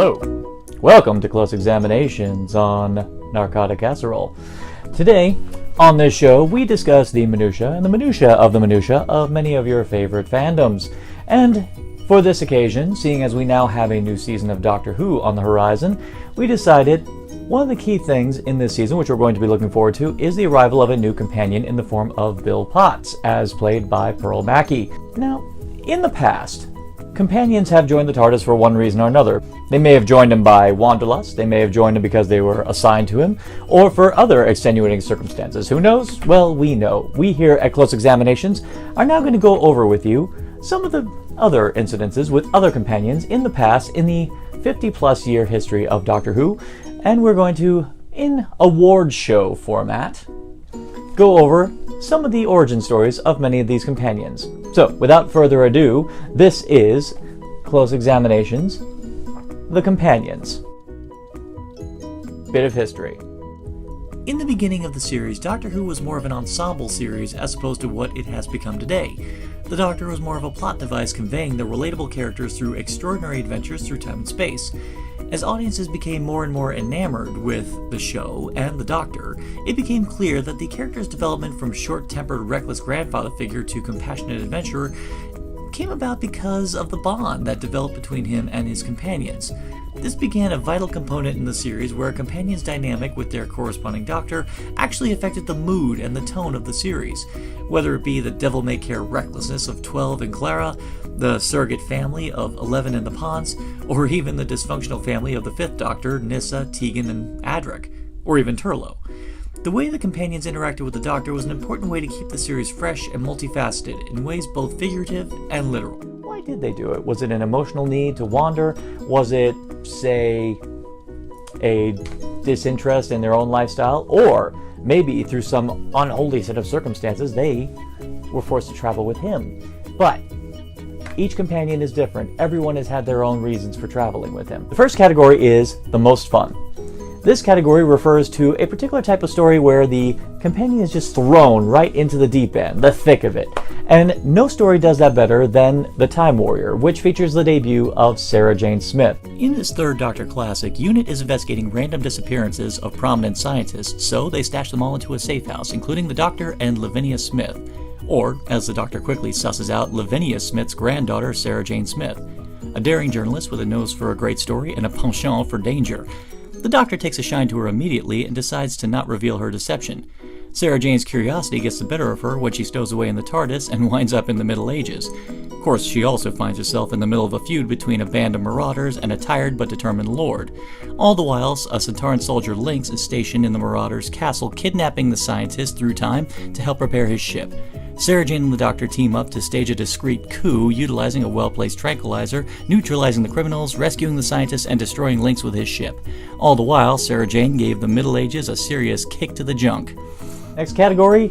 Hello, welcome to Close Examinations on Narcotic Casserole. Today, on this show, we discuss the minutiae and the minutiae of many of your favorite fandoms. And for this occasion, seeing as we now have a new season of Doctor Who on the horizon, we decided one of the key things in this season, which we're going to be looking forward to, is the arrival of a new companion in the form of Bill Potts, as played by Pearl Mackie. Now, in the past, companions have joined the TARDIS for one reason or another. They may have joined him by wanderlust, they may have joined him because they were assigned to him, or for other extenuating circumstances. Who knows? Well, we know. We here at Close Examinations are now going to go over with you some of the other incidences with other companions in the past in the 50-plus year history of Doctor Who, and we're going to, in award show format, go over some of the origin stories of many of these companions. So, without further ado, this is Close Examinations, The Companions. Bit of history. In the beginning of the series, Doctor Who was more of an ensemble series as opposed to what it has become today. The Doctor was more of a plot device conveying the relatable characters through extraordinary adventures through time and space. As audiences became more and more enamored with the show and the Doctor, it became clear that the character's development from short-tempered, reckless grandfather figure to compassionate adventurer came about because of the bond that developed between him and his companions. This began a vital component in the series where a companion's dynamic with their corresponding Doctor actually affected the mood and the tone of the series, whether it be the devil-may-care recklessness of 12 and Clara, the surrogate family of 11 and the Ponts, or even the dysfunctional family of the 5th Doctor, Nyssa, Tegan, and Adric, or even Turlough. The way the companions interacted with the Doctor was an important way to keep the series fresh and multifaceted in ways both figurative and literal. Why did they do it? Was it an emotional need to wander? Was it, say, a disinterest in their own lifestyle? Or maybe through some unholy set of circumstances, they were forced to travel with him. But each companion is different. Everyone has had their own reasons for traveling with him. The first category is the most fun. This category refers to a particular type of story where the companion is just thrown right into the deep end, the thick of it. And no story does that better than The Time Warrior, which features the debut of Sarah Jane Smith. In this third Doctor classic, UNIT is investigating random disappearances of prominent scientists, so they stash them all into a safe house, including the Doctor and Lavinia Smith. Or, as the Doctor quickly susses out, Lavinia Smith's granddaughter, Sarah Jane Smith, a daring journalist with a nose for a great story and a penchant for danger. The Doctor takes a shine to her immediately and decides to not reveal her deception. Sarah Jane's curiosity gets the better of her when she stows away in the TARDIS and winds up in the Middle Ages. Of course, she also finds herself in the middle of a feud between a band of marauders and a tired but determined lord. All the while, a Centauran soldier Lynx is stationed in the marauders' castle, kidnapping the scientist through time to help repair his ship. Sarah Jane and the Doctor team up to stage a discreet coup, utilizing a well-placed tranquilizer, neutralizing the criminals, rescuing the scientist, and destroying Lynx with his ship. All the while, Sarah Jane gave the Middle Ages a serious kick to the junk. Next category,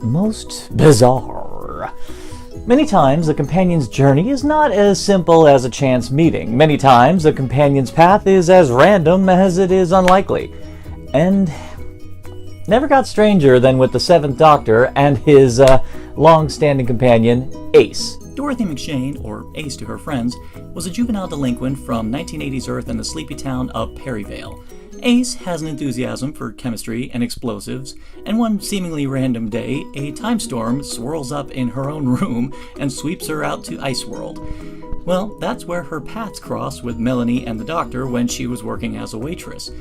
most bizarre. Many times, the companion's journey is not as simple as a chance meeting. Many times, the companion's path is as random as it is unlikely. And never got stranger than with the 7th Doctor and his long-standing companion, Ace. Dorothy McShane, or Ace to her friends, was a juvenile delinquent from 1980s Earth in the sleepy town of Perryvale. Ace has an enthusiasm for chemistry and explosives, and one seemingly random day, a time storm swirls up in her own room and sweeps her out to Iceworld. Well, that's where her paths crossed with Melanie and the Doctor when she was working as a waitress.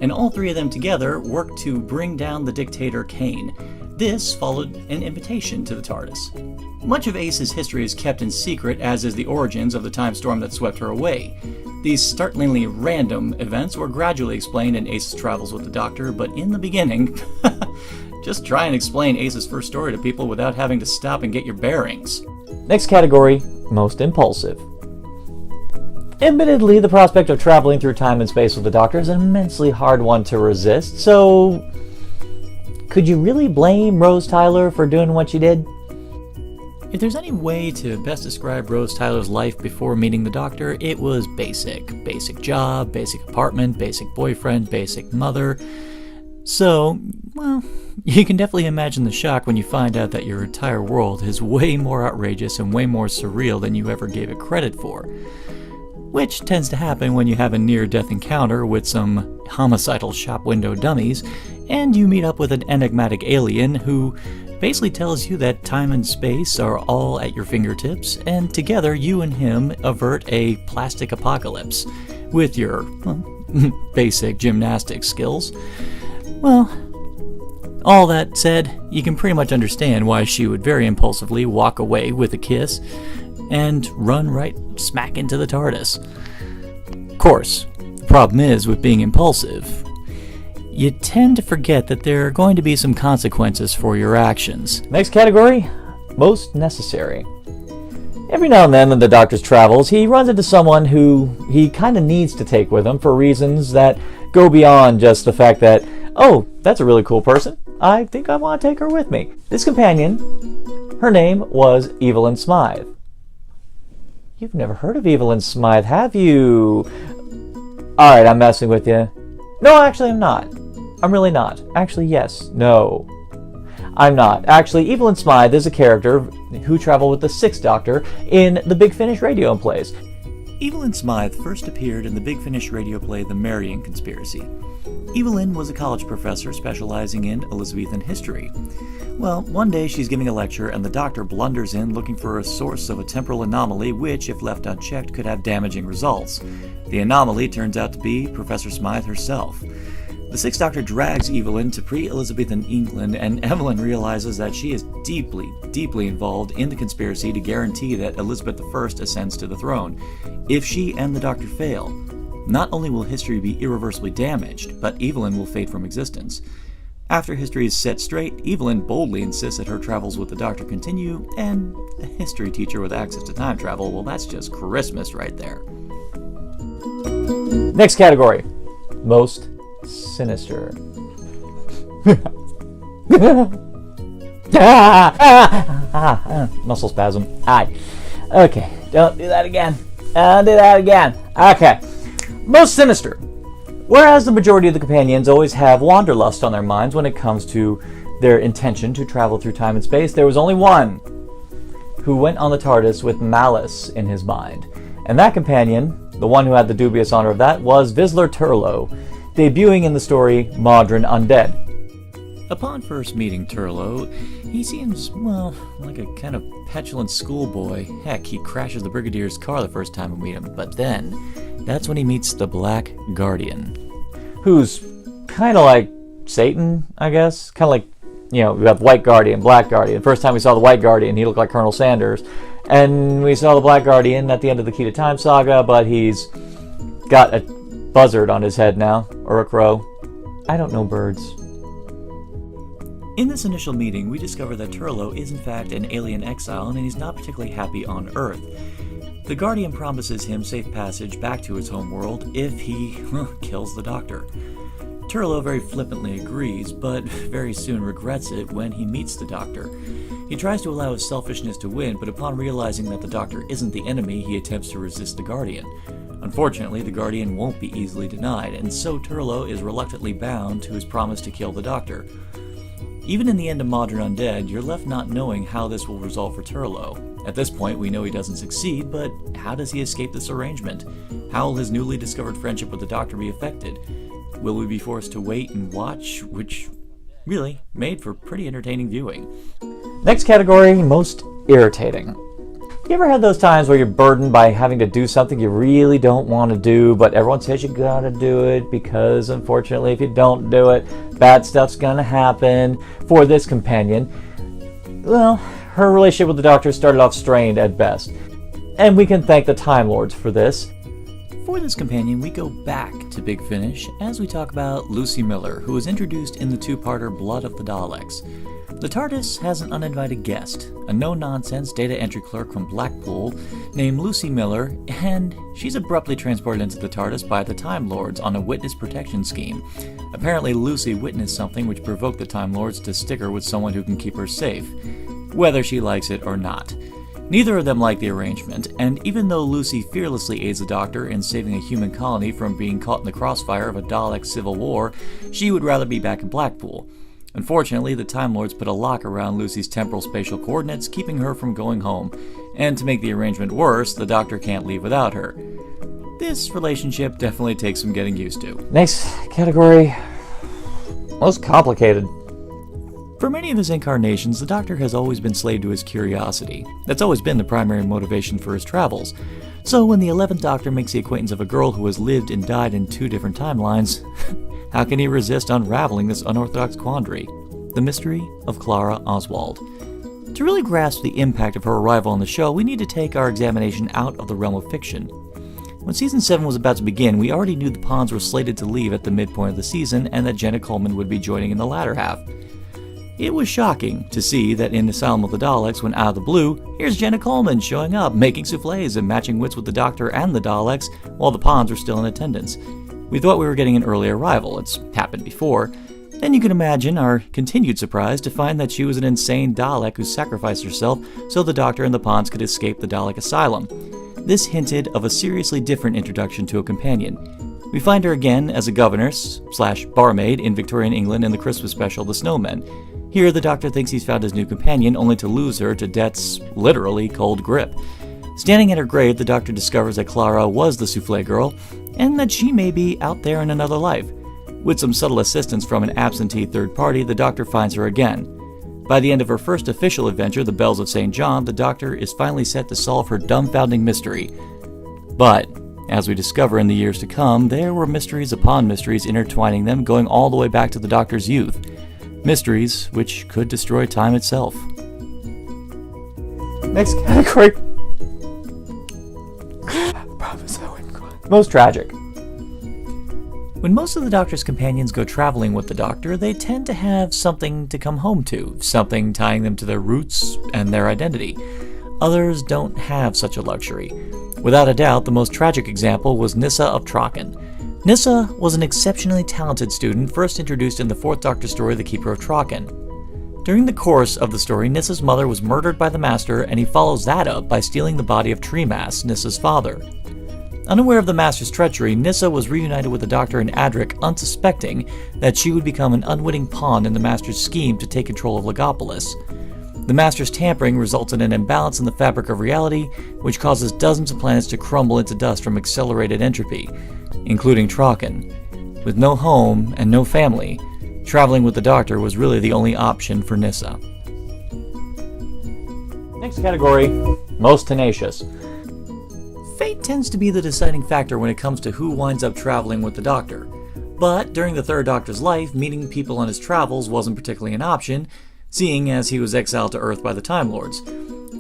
And all three of them together worked to bring down the dictator Kane. This followed an invitation to the TARDIS. Much of Ace's history is kept in secret, as is the origins of the time storm that swept her away. These startlingly random events were gradually explained in Ace's travels with the Doctor, but in the beginning, just try and explain Ace's first story to people without having to stop and get your bearings. Next category, most impulsive. Admittedly, the prospect of traveling through time and space with the Doctor is an immensely hard one to resist, so could you really blame Rose Tyler for doing what she did? If there's any way to best describe Rose Tyler's life before meeting the Doctor, it was basic. Basic job, basic apartment, basic boyfriend, basic mother. So, well, you can definitely imagine the shock when you find out that your entire world is way more outrageous and way more surreal than you ever gave it credit for. which tends to happen when you have a near-death encounter with some homicidal shop window dummies, and you meet up with an enigmatic alien who basically tells you that time and space are all at your fingertips, and together you and him avert a plastic apocalypse with your basic gymnastics skills. Well, all that said, you can pretty much understand why she would very impulsively walk away with a kiss and run right smack into the TARDIS. Of course, the problem is with being impulsive, you tend to forget that there are going to be some consequences for your actions. Next category, most necessary. Every now and then in the Doctor's travels, he runs into someone who he kind of needs to take with him for reasons that go beyond just the fact that, oh, that's a really cool person. I think I want to take her with me. This companion, her name was Evelyn Smythe. You've never heard of Evelyn Smythe, have you? Alright, I'm messing with you. No, actually I'm not. I'm really not. Actually, yes. No. I'm not. Actually, Evelyn Smythe is a character who traveled with the Sixth Doctor in the Big Finish radio plays. Evelyn Smythe first appeared in the Big Finish radio play The Marian Conspiracy. Evelyn was a college professor specializing in Elizabethan history. Well, one day she's giving a lecture and the Doctor blunders in looking for a source of a temporal anomaly which, if left unchecked, could have damaging results. The anomaly turns out to be Professor Smythe herself. The Sixth Doctor drags Evelyn to pre-Elizabethan England, and Evelyn realizes that she is deeply, deeply involved in the conspiracy to guarantee that Elizabeth I ascends to the throne. If she and the Doctor fail, not only will history be irreversibly damaged, but Evelyn will fade from existence. After history is set straight, Evelyn boldly insists that her travels with the Doctor continue, and a history teacher with access to time travel, well, that's just Christmas right there. Next category, most sinister. Muscle spasm. Aye. Okay, don't do that again. Don't do that again. Okay. Most sinister. Whereas the majority of the companions always have wanderlust on their minds when it comes to their intention to travel through time and space, there was only one who went on the TARDIS with malice in his mind. And that companion, the one who had the dubious honor of that, was Vizsla Turlough, debuting in the story Modern Undead. Upon first meeting Turlough, he seems, well, like a kind of petulant schoolboy. Heck, he crashes the Brigadier's car the first time we meet him, but then, that's when he meets the Black Guardian, who's kind of like Satan, I guess. Kind of like, you know, we have White Guardian, Black Guardian. First time we saw the White Guardian, he looked like Colonel Sanders. And we saw the Black Guardian at the end of the Key to Time saga, but he's got a buzzard on his head now, or a crow. I don't know birds. In this initial meeting, we discover that Turlough is in fact an alien exile, and he's not particularly happy on Earth. The Guardian promises him safe passage back to his homeworld if he kills the Doctor. Turlough very flippantly agrees, but very soon regrets it when he meets the Doctor. He tries to allow his selfishness to win, but upon realizing that the Doctor isn't the enemy, he attempts to resist the Guardian. Unfortunately, the Guardian won't be easily denied, and so Turlough is reluctantly bound to his promise to kill the Doctor. Even in the end of Modern Undead, you're left not knowing how this will resolve for Turlough. At this point, we know he doesn't succeed, but how does he escape this arrangement? How will his newly discovered friendship with the Doctor be affected? Will we be forced to wait and watch, which really made for pretty entertaining viewing. Next category, most irritating. You ever had those times where you're burdened by having to do something you really don't want to do, but everyone says you gotta do it because, unfortunately, if you don't do it, bad stuff's gonna happen? For this companion, well, her relationship with the Doctor started off strained at best, and we can thank the Time Lords for this. For this companion, we go back to Big Finish as we talk about Lucy Miller, who was introduced in the two-parter Blood of the Daleks. The TARDIS has an uninvited guest, a no-nonsense data entry clerk from Blackpool named Lucy Miller, and she's abruptly transported into the TARDIS by the Time Lords on a witness protection scheme. Apparently, Lucy witnessed something which provoked the Time Lords to stick her with someone who can keep her safe, whether she likes it or not. Neither of them like the arrangement, and even though Lucy fearlessly aids the Doctor in saving a human colony from being caught in the crossfire of a Dalek civil war, she would rather be back in Blackpool. Unfortunately, the Time Lords put a lock around Lucy's temporal spatial coordinates, keeping her from going home, and to make the arrangement worse, the Doctor can't leave without her. this relationship definitely takes some getting used to. Next category, most complicated. For many of his incarnations, the Doctor has always been slave to his curiosity. That's always been the primary motivation for his travels. So when the 11th Doctor makes the acquaintance of a girl who has lived and died in 2 different timelines, how can he resist unraveling this unorthodox quandary? The mystery of Clara Oswald. To really grasp the impact of her arrival on the show, we need to take our examination out of the realm of fiction. When Season 7 was about to begin, we already knew the Ponds were slated to leave at the midpoint of the season and that Jenna Coleman would be joining in the latter half. It was shocking to see that in Asylum of the Daleks, when out of the blue, here's Jenna Coleman showing up, making soufflés and matching wits with the Doctor and the Daleks, while the Ponds are still in attendance. We thought we were getting an early arrival. It's happened before. Then you can imagine our continued surprise to find that she was an insane Dalek who sacrificed herself so the Doctor and the Ponds could escape the Dalek Asylum. This hinted of a seriously different introduction to a companion. We find her again as a governess/barmaid in Victorian England in the Christmas special The Snowmen. Here, the Doctor thinks he's found his new companion, only to lose her to death's literally cold grip. Standing at her grave, the Doctor discovers that Clara was the soufflé girl, and that she may be out there in another life. With some subtle assistance from an absentee third party, the Doctor finds her again. By the end of her first official adventure, The Bells of St. John, the Doctor is finally set to solve her dumbfounding mystery. But, as we discover in the years to come, there were mysteries upon mysteries intertwining them, going all the way back to the Doctor's youth. Mysteries which could destroy time itself. Next category. Most tragic. When most of the Doctor's companions go traveling with the Doctor, they tend to have something to come home to, something tying them to their roots and their identity. Others don't have such a luxury. Without a doubt, the most tragic example was Nyssa of Traken. Nyssa was an exceptionally talented student first introduced in the 4th Doctor story The Keeper of Traken. During the course of the story, Nyssa's mother was murdered by the Master, and he follows that up by stealing the body of Tremas, Nyssa's father. Unaware of the Master's treachery, Nyssa was reunited with the Doctor and Adric, unsuspecting that she would become an unwitting pawn in the Master's scheme to take control of Legopolis. The Master's tampering results in an imbalance in the fabric of reality, which causes dozens of planets to crumble into dust from accelerated entropy, including Traken. With no home and no family, traveling with the Doctor was really the only option for Nyssa. Next category, most tenacious. Fate tends to be the deciding factor when it comes to who winds up traveling with the Doctor. But during the 3rd Doctor's life, meeting people on his travels wasn't particularly an option, seeing as he was exiled to Earth by the Time Lords.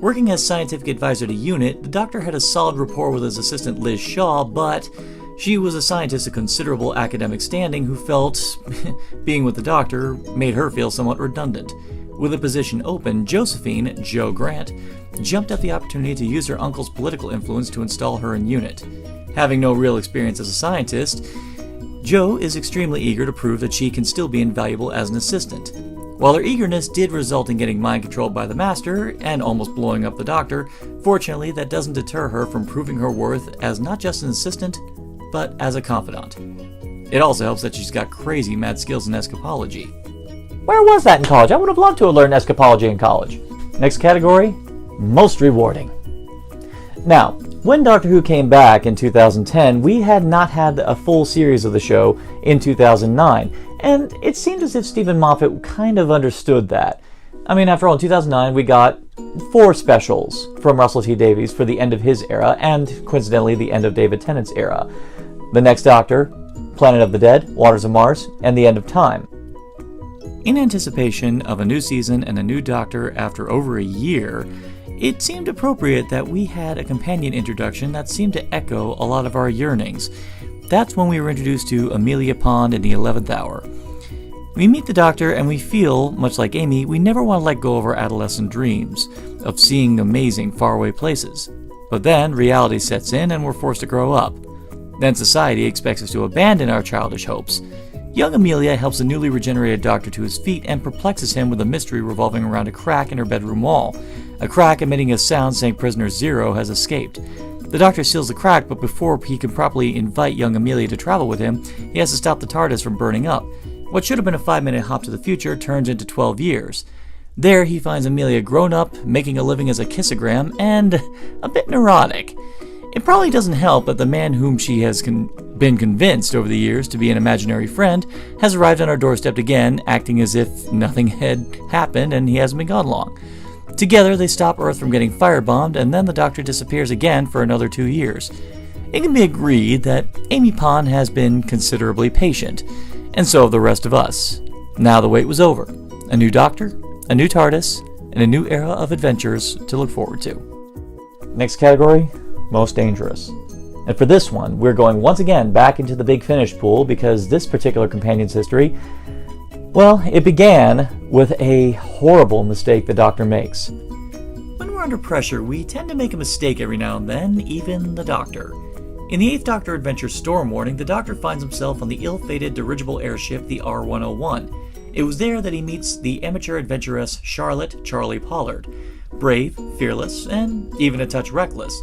Working as scientific advisor to UNIT, the Doctor had a solid rapport with his assistant Liz Shaw, but she was a scientist of considerable academic standing who felt being with the Doctor made her feel somewhat redundant. With a position open, Josephine, Jo Grant, jumped at the opportunity to use her uncle's political influence to install her in UNIT. Having no real experience as a scientist, Jo is extremely eager to prove that she can still be invaluable as an assistant. While her eagerness did result in getting mind-controlled by the Master and almost blowing up the Doctor, fortunately that doesn't deter her from proving her worth as not just an assistant, but as a confidant. It also helps that she's got crazy mad skills in escapology. Where was that in college? I would have loved to have learned escapology in college. Next category, most rewarding. Now, when Doctor Who came back in 2010, we had not had a full series of the show in 2009, and it seemed as if Stephen Moffat kind of understood that. I mean, after all, in 2009 we got 4 specials from Russell T Davies for the end of his era, and coincidentally the end of David Tennant's era. The Next Doctor, Planet of the Dead, Waters of Mars, and The End of Time. In anticipation of a new season and a new Doctor after over a year, it seemed appropriate that we had a companion introduction that seemed to echo a lot of our yearnings. That's when we were introduced to Amelia Pond in the 11th hour. We meet the Doctor and we feel, much like Amy, we never want to let go of our adolescent dreams of seeing amazing faraway places. But then reality sets in and we're forced to grow up. Then society expects us to abandon our childish hopes. Young Amelia helps the newly regenerated Doctor to his feet and perplexes him with a mystery revolving around a crack in her bedroom wall. A crack emitting a sound saying prisoner Zero has escaped. The Doctor seals the crack, but before he can properly invite young Amelia to travel with him, he has to stop the TARDIS from burning up. What should have been a 5-minute hop to the future turns into 12 years. There he finds Amelia grown up, making a living as a kissogram, and a bit neurotic. It probably doesn't help that the man whom she has been convinced over the years to be an imaginary friend has arrived on our doorstep again, acting as if nothing had happened and he hasn't been gone long. Together, they stop Earth from getting firebombed, and then the Doctor disappears again for another 2 years. It can be agreed that Amy Pond has been considerably patient, and so have the rest of us. Now the wait was over. A new Doctor, a new TARDIS, and a new era of adventures to look forward to. Next category, most dangerous. And for this one, we're going once again back into the Big Finish pool because this particular companion's history, well, it began with a horrible mistake the Doctor makes. When we're under pressure, we tend to make a mistake every now and then, even the Doctor. In the 8th Doctor adventure Storm Warning, the Doctor finds himself on the ill-fated dirigible airship, the R-101. It was there that he meets the amateur adventuress Charlotte Charlie Pollard. Brave, fearless, and even a touch reckless.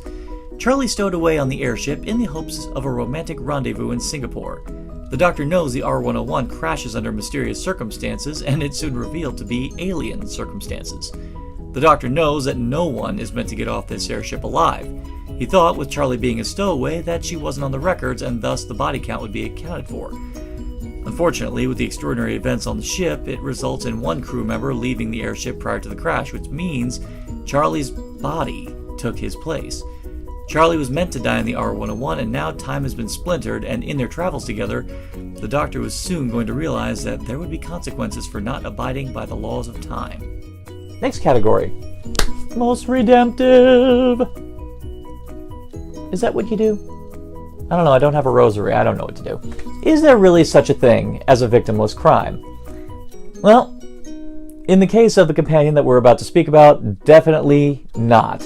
Charlie stowed away on the airship in the hopes of a romantic rendezvous in Singapore. The Doctor knows the R-101 crashes under mysterious circumstances, and it's soon revealed to be alien circumstances. The Doctor knows that no one is meant to get off this airship alive. He thought, with Charlie being a stowaway, that she wasn't on the records and thus the body count would be accounted for. Unfortunately, with the extraordinary events on the ship, it results in one crew member leaving the airship prior to the crash, which means Charlie's body took his place. Charlie was meant to die in the R-101, and now time has been splintered, and in their travels together, the Doctor was soon going to realize that there would be consequences for not abiding by the laws of time. Next category, most redemptive. Is that what you do? I don't know, I don't have a rosary, I don't know what to do. Is there really such a thing as a victimless crime? Well, in the case of the companion that we're about to speak about, definitely not.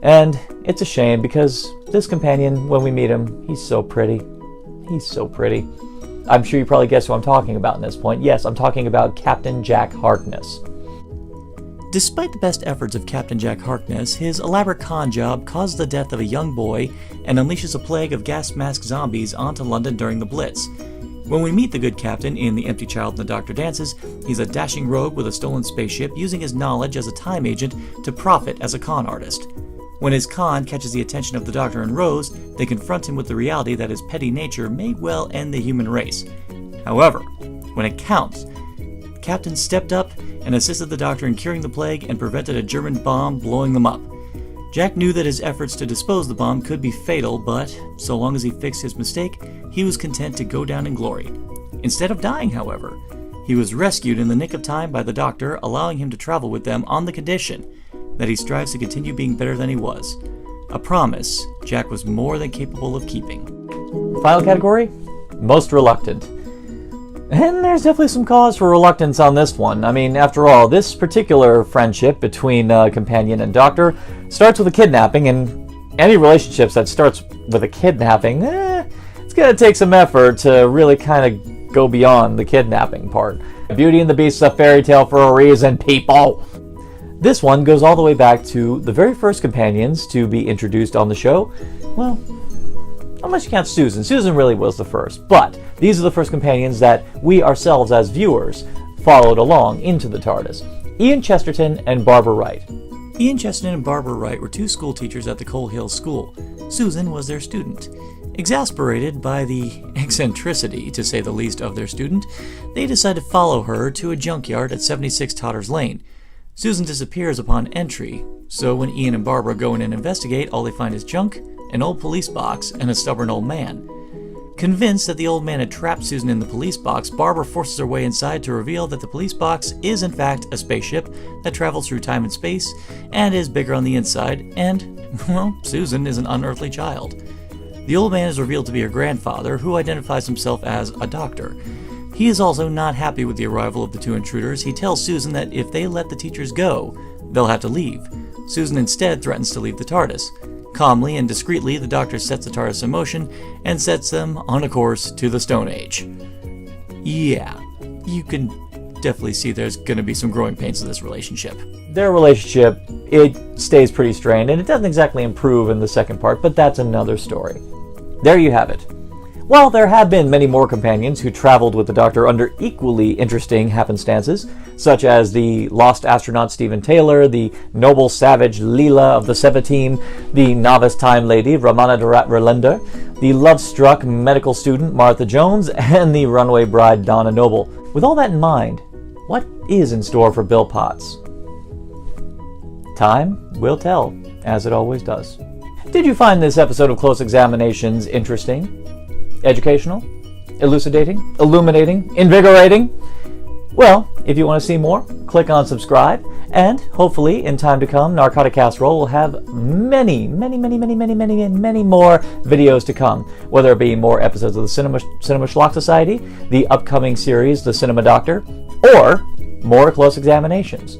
And it's a shame because this companion, when we meet him, he's so pretty. He's so pretty. I'm sure you probably guessed who I'm talking about in this point. Yes, I'm talking about Captain Jack Harkness. Despite the best efforts of Captain Jack Harkness, his elaborate con job caused the death of a young boy and unleashes a plague of gas mask zombies onto London during the Blitz. When we meet the good captain in The Empty Child and the Doctor Dances, he's a dashing rogue with a stolen spaceship using his knowledge as a time agent to profit as a con artist. When his con catches the attention of the Doctor and Rose, they confront him with the reality that his petty nature may well end the human race. However, when it counts, the captain stepped up and assisted the Doctor in curing the plague and prevented a German bomb blowing them up. Jack knew that his efforts to dispose the bomb could be fatal, but so long as he fixed his mistake, he was content to go down in glory. Instead of dying, however, he was rescued in the nick of time by the Doctor, allowing him to travel with them on the condition that he strives to continue being better than he was. A promise Jack was more than capable of keeping. Final category, most reluctant. And there's definitely some cause for reluctance on this one. I mean, after all, this particular friendship between companion and Doctor starts with a kidnapping, and any relationships that starts with a kidnapping, it's going to take some effort to really kind of go beyond the kidnapping part. Beauty and the Beast is a fairy tale for a reason, people! This one goes all the way back to the very first companions to be introduced on the show. Well, unless you count Susan. Susan really was the first, but these are the first companions that we ourselves as viewers followed along into the TARDIS. Ian Chesterton and Barbara Wright. Ian Chesterton and Barbara Wright were two school teachers at the Coal Hill School. Susan was their student. Exasperated by the eccentricity, to say the least, of their student, they decide to follow her to a junkyard at 76 Totter's Lane. Susan disappears upon entry, so when Ian and Barbara go in and investigate, all they find is junk, an old police box, and a stubborn old man. Convinced that the old man had trapped Susan in the police box, Barbara forces her way inside to reveal that the police box is in fact a spaceship that travels through time and space and is bigger on the inside, and, well, Susan is an unearthly child. The old man is revealed to be her grandfather, who identifies himself as a doctor. He is also not happy with the arrival of the two intruders. He tells Susan that if they let the teachers go, they'll have to leave. Susan instead threatens to leave the TARDIS. Calmly and discreetly, the Doctor sets the TARDIS in motion and sets them on a course to the Stone Age. Yeah, you can definitely see there's going to be some growing pains in this relationship. Their relationship, it stays pretty strained, and it doesn't exactly improve in the second part, but that's another story. There you have it. While there have been many more companions who traveled with the Doctor under equally interesting happenstances, such as the lost astronaut Stephen Taylor, the noble savage Leela of the Seva team, the novice time lady Ramana Relender, the love-struck medical student Martha Jones, and the runaway bride Donna Noble. With all that in mind, what is in store for Bill Potts? Time will tell, as it always does. Did you find this episode of Close Examinations interesting? Educational? Elucidating? Illuminating? Invigorating? Well, if you want to see more, click on subscribe, and hopefully, in time to come, Narcotic Casserole will have many more videos to come, whether it be more episodes of the Cinema Schlock Society, the upcoming series, The Cinema Doctor, or more Close Examinations.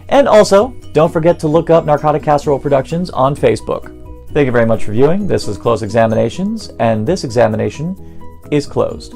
And also, don't forget to look up Narcotic Casserole Productions on Facebook. Thank you very much for viewing. This was Close Examinations, and this examination is closed.